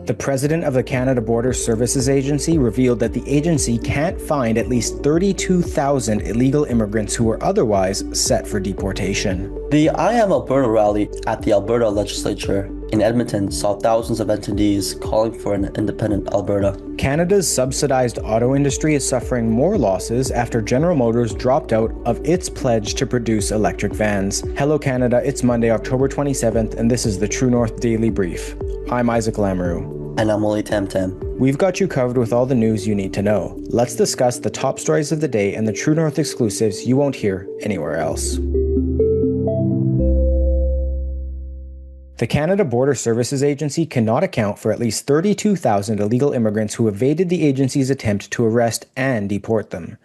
The president of the Canada Border Services Agency revealed that the agency can't find at least 32,000 illegal immigrants who are otherwise set for deportation. The I Am Alberta rally at the Alberta Legislature in Edmonton saw thousands of attendees calling for an independent Alberta. Canada's subsidized auto industry is suffering more losses after General Motors dropped out of its pledge to produce electric vans. Hello Canada, it's Monday, October 27th, and this is the True North Daily Brief. I'm Isaac Lamoureux. And I'm Walid Tamtam. We've got you covered with all the news you need to know. Let's discuss the top stories of the day and the True North exclusives you won't hear anywhere else. The Canada Border Services Agency cannot account for at least 32,000 illegal immigrants who evaded the agency's attempt to arrest and deport them.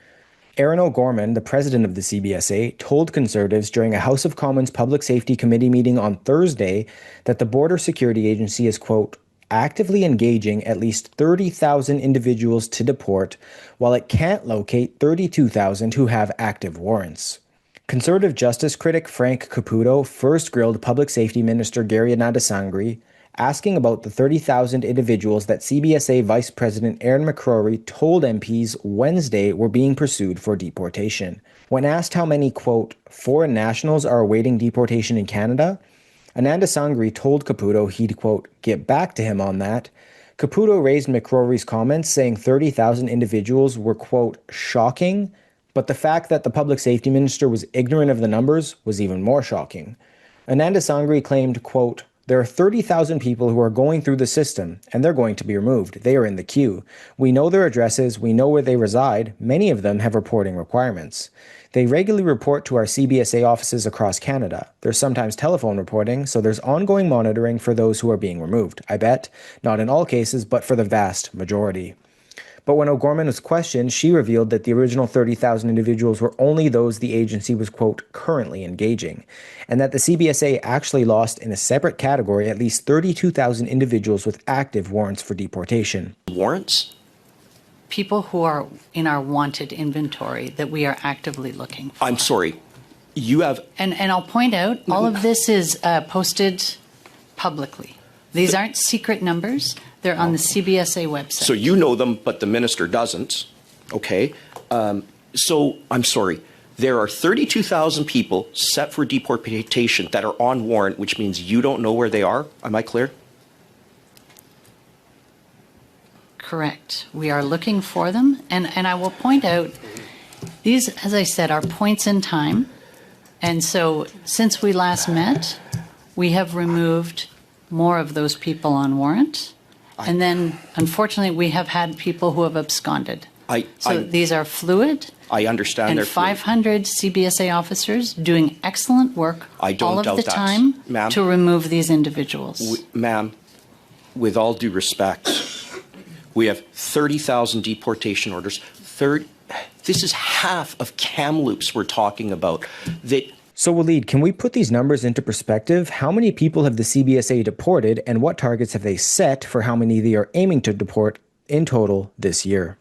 Erin O'Gorman, the president of the CBSA, told Conservatives during a House of Commons Public Safety Committee meeting on Thursday that the Border Security Agency is, quote, actively engaging at least 30,000 individuals to deport, while it can't locate 32,000 who have active warrants. Conservative justice critic Frank Caputo first grilled Public Safety Minister Gary Nadasangri, asking about the 30,000 individuals that CBSA Vice President Aaron McCrory told MPs Wednesday were being pursued for deportation. When asked how many, quote, foreign nationals are awaiting deportation in Canada, Ananda Sangri told Caputo he'd, quote, get back to him on that. Caputo raised McCrory's comments, saying 30,000 individuals were, quote, shocking, but the fact that the public safety minister was ignorant of the numbers was even more shocking. Ananda Sangri claimed, quote, there are 30,000 people who are going through the system, and they're going to be removed. They are in the queue. We know their addresses. We know where they reside. Many of them have reporting requirements. They regularly report to our CBSA offices across Canada. There's sometimes telephone reporting, so there's ongoing monitoring for those who are being removed. I bet, not in all cases, but for the vast majority. But when O'Gorman was questioned, she revealed that the original 30,000 individuals were only those the agency was, quote, currently engaging, and that the CBSA actually lost in a separate category at least 32,000 individuals with active warrants for deportation. Warrants? People who are in our wanted inventory that we are actively looking for. I'm sorry, you have... And I'll point out, all of this is posted publicly. These aren't secret numbers. They're on the CBSA website. So you know them, but the minister doesn't. Okay. So I'm sorry. There are 32,000 people set for deportation that are on warrant, which means you don't know where they are. Am I clear? Correct. We are looking for them. And I will point out, these, as I said, are points in time. And so since we last met, we have removed more of those people on warrant. And then, unfortunately, we have had people who have absconded. These are fluid. I understand. And they're 500 CBSA officers doing excellent work all of the time to remove these individuals. Ma'am, with all due respect, we have 30,000 deportation orders. This is half of Kamloops we're talking about. So Walid, can we put these numbers into perspective? How many people have the CBSA deported, and what targets have they set for how many they are aiming to deport in total this year?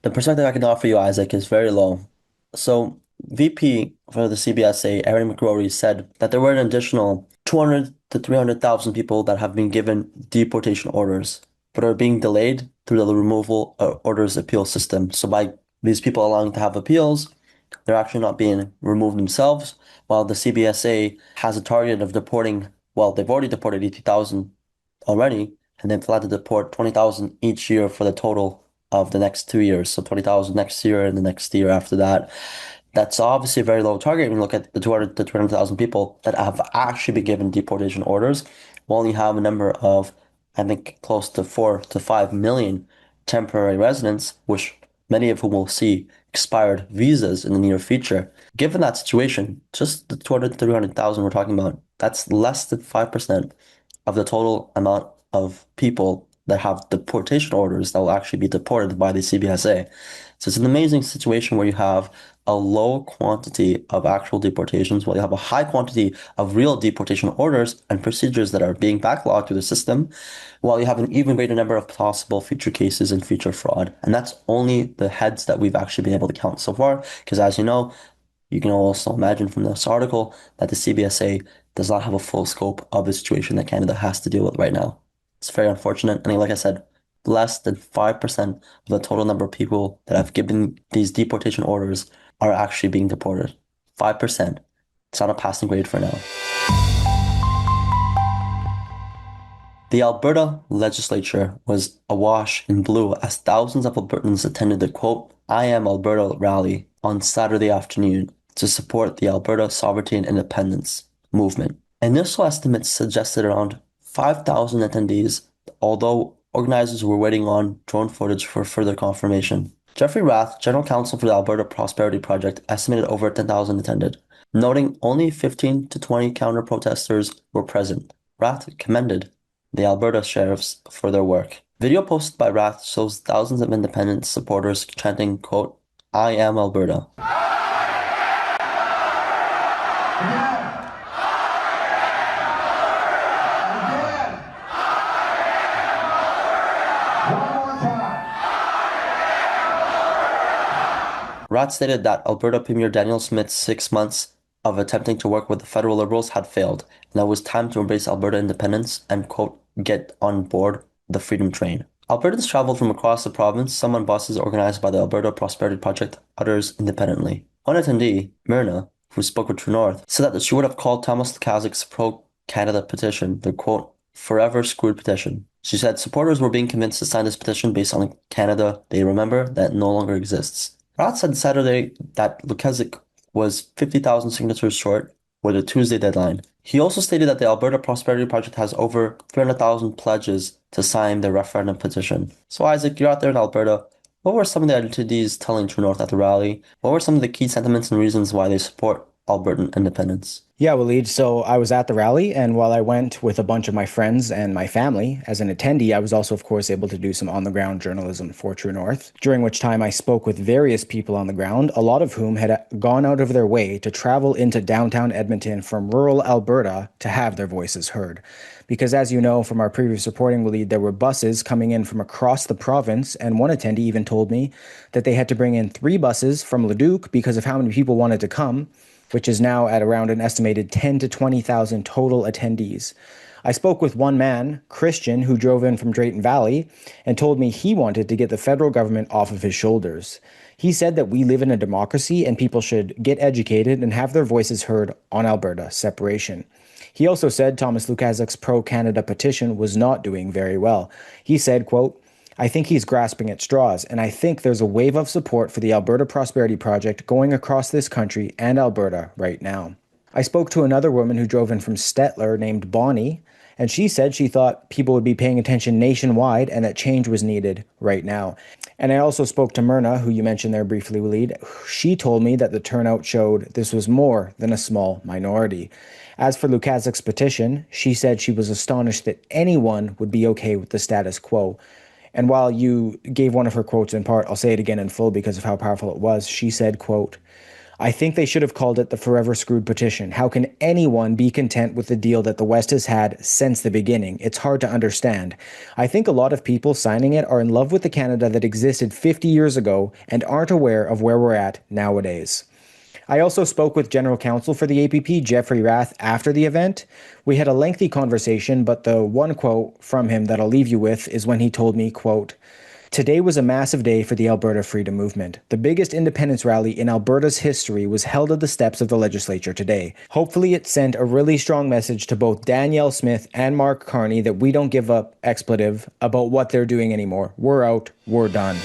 The perspective I can offer you, Isaac, is very low. So VP for the CBSA, Aaron McCrory, said that there were an additional 200 to 300,000 people that have been given deportation orders, but are being delayed through the removal orders appeal system. So by these people allowing to have appeals, they're actually not being removed themselves, while the CBSA has a target of deporting, well, they've already deported 80,000 already, and they've planned to deport 20,000 each year for the total of the next 2 years. So 20,000 next year and the next year after that. That's obviously a very low target. When you look at the 200 to 300,000 people that have actually been given deportation orders, we only have a number of, I think, close to 4 to 5 million temporary residents, which many of whom will see expired visas in the near future. Given that situation, just the 200 to 300,000 we're talking about, that's less than 5% of the total amount of people that have deportation orders that will actually be deported by the CBSA. So it's an amazing situation where you have a low quantity of actual deportations, while you have a high quantity of real deportation orders and procedures that are being backlogged through the system, while you have an even greater number of possible future cases and future fraud. And that's only the heads that we've actually been able to count so far, because as you know, you can also imagine from this article that the CBSA does not have a full scope of the situation that Canada has to deal with right now. It's very unfortunate. And like I said, less than 5% of the total number of people that have given these deportation orders are actually being deported. 5%. It's not a passing grade for now. The Alberta Legislature was awash in blue as thousands of Albertans attended the quote, I Am Alberta rally on Saturday afternoon to support the Alberta Sovereignty and Independence movement. Initial estimates suggested around 5,000 attendees, although organizers were waiting on drone footage for further confirmation. Jeffrey Rath, General Counsel for the Alberta Prosperity Project, estimated over 10,000 attended, noting only 15 to 20 counter-protesters were present. Rath commended the Alberta sheriffs for their work. Video posted by Rath shows thousands of independent supporters chanting, quote, I am Alberta. Rath stated that Alberta Premier Danielle Smith's 6 months of attempting to work with the federal Liberals had failed, and that it was time to embrace Alberta independence and, quote, get on board the freedom train. Albertans traveled from across the province, some on buses organized by the Alberta Prosperity Project, others independently. One attendee, Myrna, who spoke with True North, said that she would have called Thomas Lukaszyk's pro-Canada petition the, quote, forever screwed petition. She said supporters were being convinced to sign this petition based on Canada they remember that no longer exists. Rath said Saturday that Lukaszuk was 50,000 signatures short with a Tuesday deadline. He also stated that the Alberta Prosperity Project has over 300,000 pledges to sign the referendum petition. So Isaac, you're out there in Alberta. What were some of the attendees telling True North at the rally? What were some of the key sentiments and reasons why they support Albertan independence? Yeah, Walid. So I was at the rally, and while I went with a bunch of my friends and my family as an attendee, I was also, of course, able to do some on-the-ground journalism for True North, during which time I spoke with various people on the ground, a lot of whom had gone out of their way to travel into downtown Edmonton from rural Alberta to have their voices heard. Because as you know from our previous reporting, Walid, there were buses coming in from across the province, and one attendee even told me that they had to bring in 3 buses from Leduc because of how many people wanted to come, which is now at around an estimated 10 to 20,000 total attendees. I spoke with one man, Christian, who drove in from Drayton Valley and told me he wanted to get the federal government off of his shoulders. He said that we live in a democracy and people should get educated and have their voices heard on Alberta separation. He also said Thomas Lukaszyk's pro-Canada petition was not doing very well. He said, quote, I think he's grasping at straws, and I think there's a wave of support for the Alberta Prosperity Project going across this country and Alberta right now. I spoke to another woman who drove in from Stettler named Bonnie, and she said she thought people would be paying attention nationwide and that change was needed right now. And I also spoke to Myrna, who you mentioned there briefly, Walid. She told me that the turnout showed this was more than a small minority. As for Lukaszyk's petition, she said she was astonished that anyone would be okay with the status quo. And while you gave one of her quotes in part, I'll say it again in full because of how powerful it was. She said, quote, I think they should have called it the Forever Screwed petition. How can anyone be content with the deal that the West has had since the beginning? It's hard to understand. I think a lot of people signing it are in love with the Canada that existed 50 years ago and aren't aware of where we're at nowadays. I also spoke with General Counsel for the APP, Jeffrey Rath, after the event. We had a lengthy conversation, but the one quote from him that I'll leave you with is when he told me, quote, Today was a massive day for the Alberta Freedom Movement. The biggest independence rally in Alberta's history was held at the steps of the legislature today. Hopefully it sent a really strong message to both Danielle Smith and Mark Carney that we don't give up expletive about what they're doing anymore. We're out. We're done.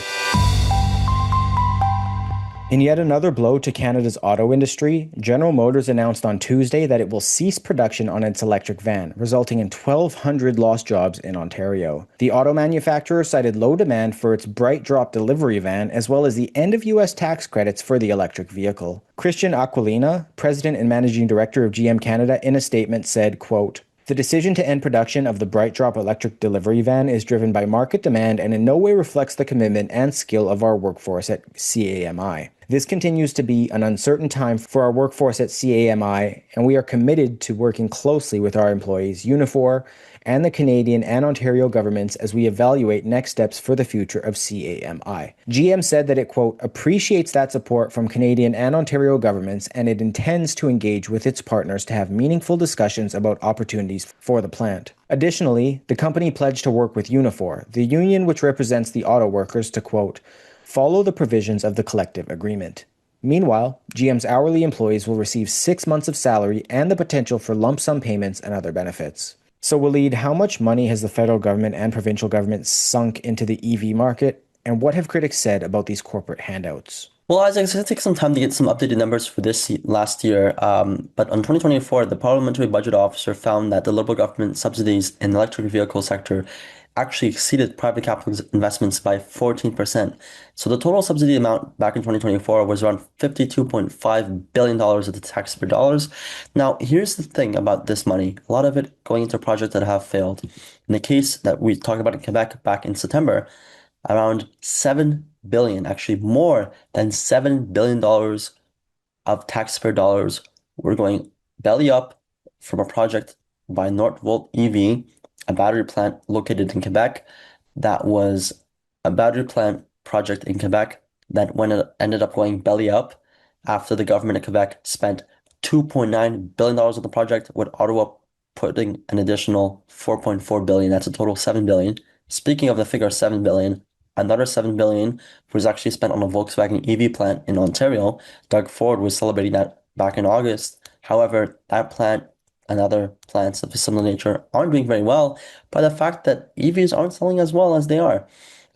In yet another blow to Canada's auto industry, General Motors announced on Tuesday that it will cease production on its electric van, resulting in 1,200 lost jobs in Ontario. The auto manufacturer cited low demand for its Bright Drop delivery van, as well as the end of U.S. tax credits for the electric vehicle. Christian Aquilina, President and Managing Director of GM Canada, in a statement said, quote, The decision to end production of the Bright Drop electric delivery van is driven by market demand and in no way reflects the commitment and skill of our workforce at CAMI. This continues to be an uncertain time for our workforce at CAMI, and we are committed to working closely with our employees, Unifor, and the Canadian and Ontario governments as we evaluate next steps for the future of CAMI. GM said that it, quote, appreciates that support from Canadian and Ontario governments, and it intends to engage with its partners to have meaningful discussions about opportunities for the plant. Additionally, the company pledged to work with Unifor, the union which represents the auto workers, to, quote, follow the provisions of the collective agreement. Meanwhile, GM's hourly employees will receive 6 months of salary and the potential for lump sum payments and other benefits. So Walid, how much money has the federal government and provincial government sunk into the EV market, and what have critics said about these corporate handouts? Well, Isaac, it's going to take some time to get some updated numbers for this last year. But on 2024, the Parliamentary Budget Officer found that the Liberal government subsidies in the electric vehicle sector actually exceeded private capital investments by 14%. So the total subsidy amount back in 2024 was around $52.5 billion of the taxpayer dollars. Now, here's the thing about this money. A lot of it going into projects that have failed. In the case that we talked about in Quebec back in September, around $7 billion, actually more than $7 billion of taxpayer dollars were going belly up from a project by Northvolt EV, a battery plant located in Quebec. That was a battery plant project in Quebec that when it ended up going belly up after the government of Quebec spent $2.9 billion on the project, with Ottawa putting an additional $4.4 billion. That's a total of $7 billion. Speaking of the figure $7 billion, another $7 billion was actually spent on a Volkswagen EV plant in Ontario. Doug Ford was celebrating that back in August. However, that plant and other plants of a similar nature aren't doing very well by the fact that EVs aren't selling as well as they are.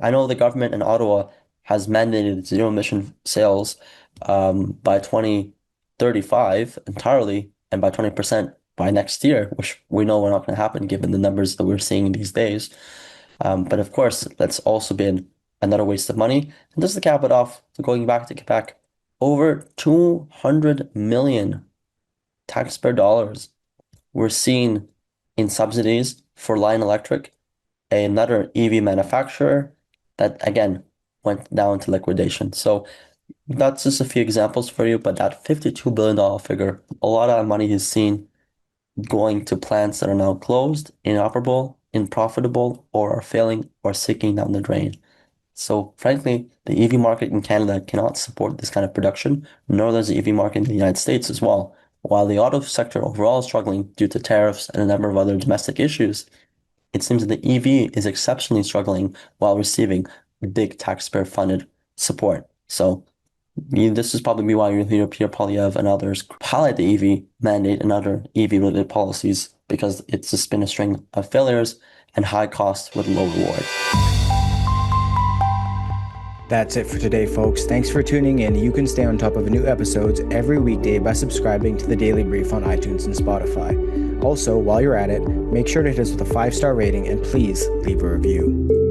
I know the government in Ottawa has mandated zero emission sales by 2035 entirely and by 20% by next year, which we know we're not going to happen given the numbers that we're seeing these days. But of course, that's also been another waste of money. And just to cap it off, going back to Quebec, over 200 million taxpayer dollars were seen in subsidies for Lion Electric, another EV manufacturer that, again, went down to liquidation. So that's just a few examples for you, but that $52 billion figure, a lot of money is seen going to plants that are now closed, inoperable, unprofitable, or are failing or sinking down the drain. So frankly, the EV market in Canada cannot support this kind of production, nor does the EV market in the United States as well. While the auto sector overall is struggling due to tariffs and a number of other domestic issues, it seems that the EV is exceptionally struggling while receiving big taxpayer-funded support. So this is probably why you'll hear Pierre Poilievre and others highlight the EV mandate and other EV-related policies, because it's just been a string of failures and high costs with low reward. That's it for today, folks. Thanks for tuning in. You can stay on top of new episodes every weekday by subscribing to the Daily Brief on iTunes and Spotify. Also, while you're at it, make sure to hit us with a 5-star rating and please leave a review.